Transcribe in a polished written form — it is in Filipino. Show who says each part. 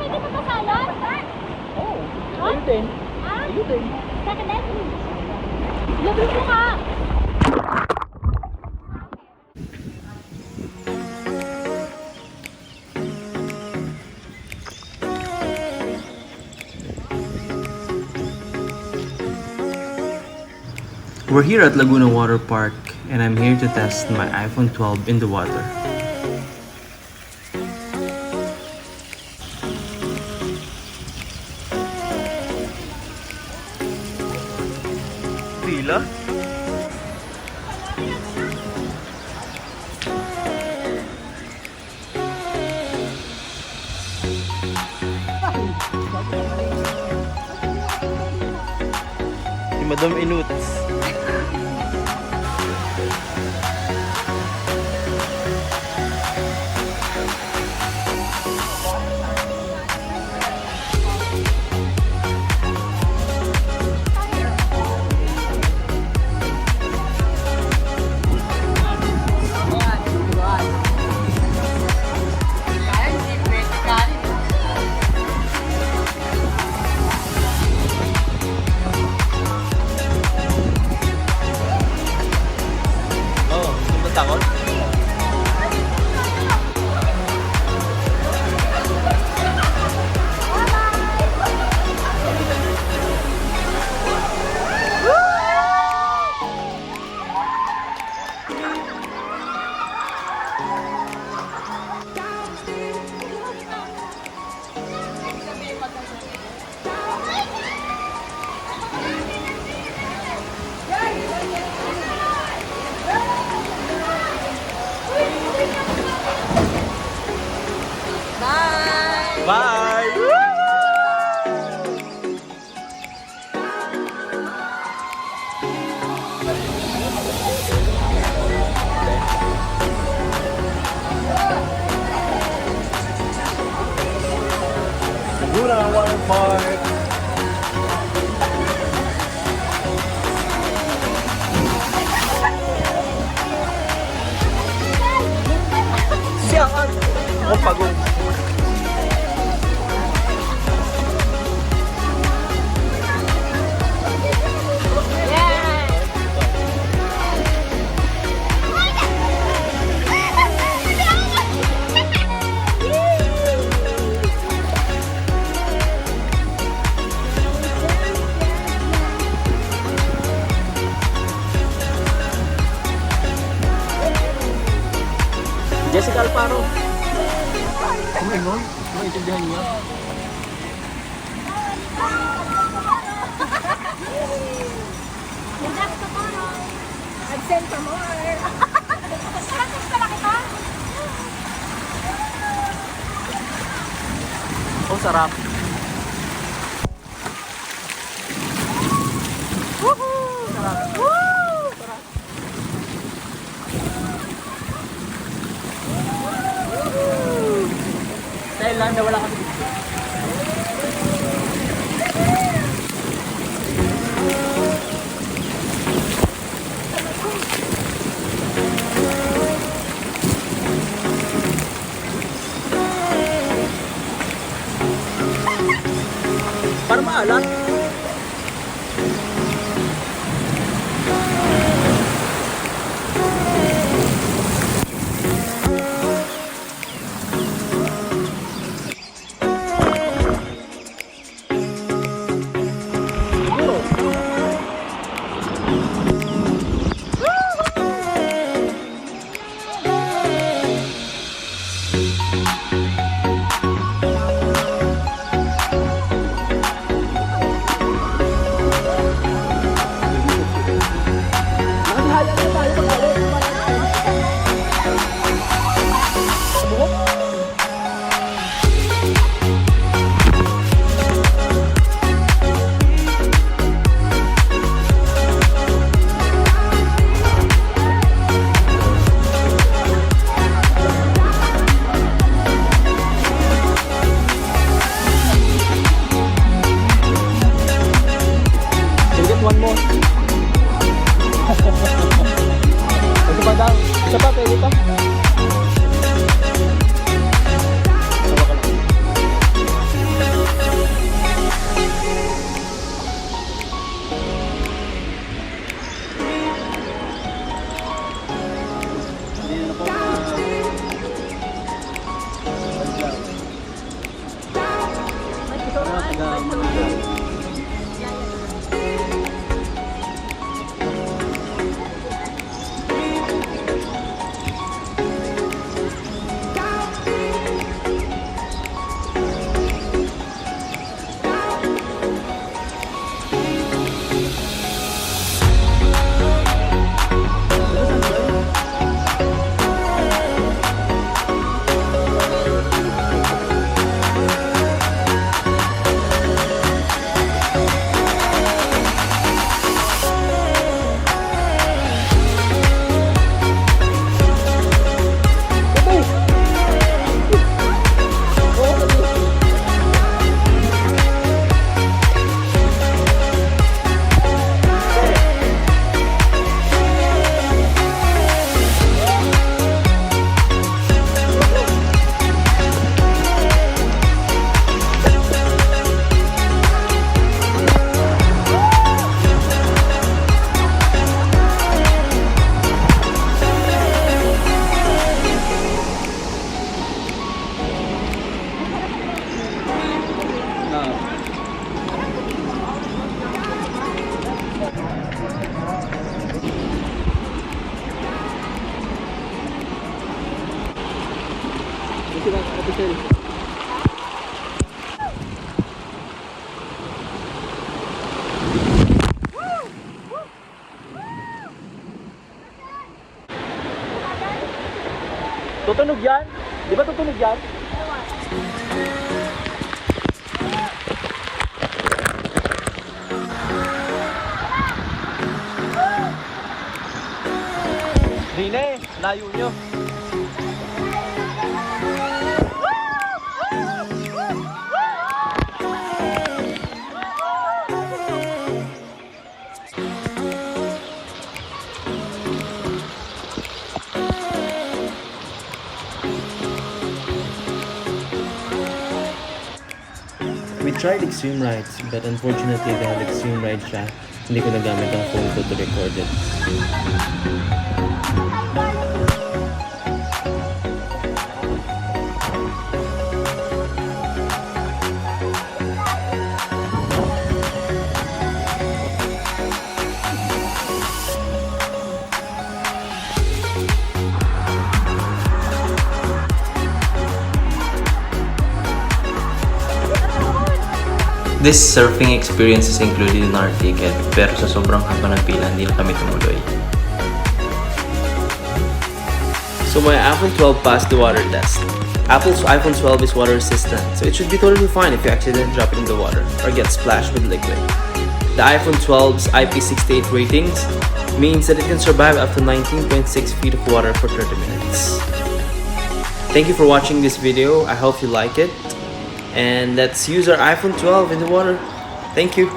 Speaker 1: ka pa pasalon?
Speaker 2: Oo. Ayun din. Ayun din.
Speaker 1: Saka din. Labi ko ka.
Speaker 3: We're here at Laguna Water Park and I'm here to test my iPhone 12 in the water. Pila? Si Madam Inuts. Takot? Bye! Laguna Water Park. Siyan! Oh, pagod. Jessica Alfaro. Oh my God, maintindihan niya.
Speaker 1: Absent pa more. Sarap pala kita.
Speaker 3: Oh, sarap.
Speaker 1: Woohoo!
Speaker 3: Sarap.
Speaker 1: Woo!
Speaker 3: Sarap. Dahil lang na wala kami dito. Para maalat.
Speaker 2: Ito na, official. Tutunog yan? Di ba tutunog yan? Di na eh, layo nyo.
Speaker 3: We tried extreme rides, but unfortunately dahil extreme ride siya, hindi ko nagamit ang phone ko to record it. This surfing experience is included in our ticket, pero sa sobrang haba ng pila, hindi na kami tumuloy. So my iPhone 12 passed the water test. Apple's iPhone 12 is water resistant, so it should be totally fine if you accidentally drop it in the water or get splashed with liquid. The iPhone 12's IP68 ratings means that it can survive up to 19.6 feet of water for 30 minutes. Thank you for watching this video. I hope you like it. And let's use our iPhone 12 in the water. Thank you.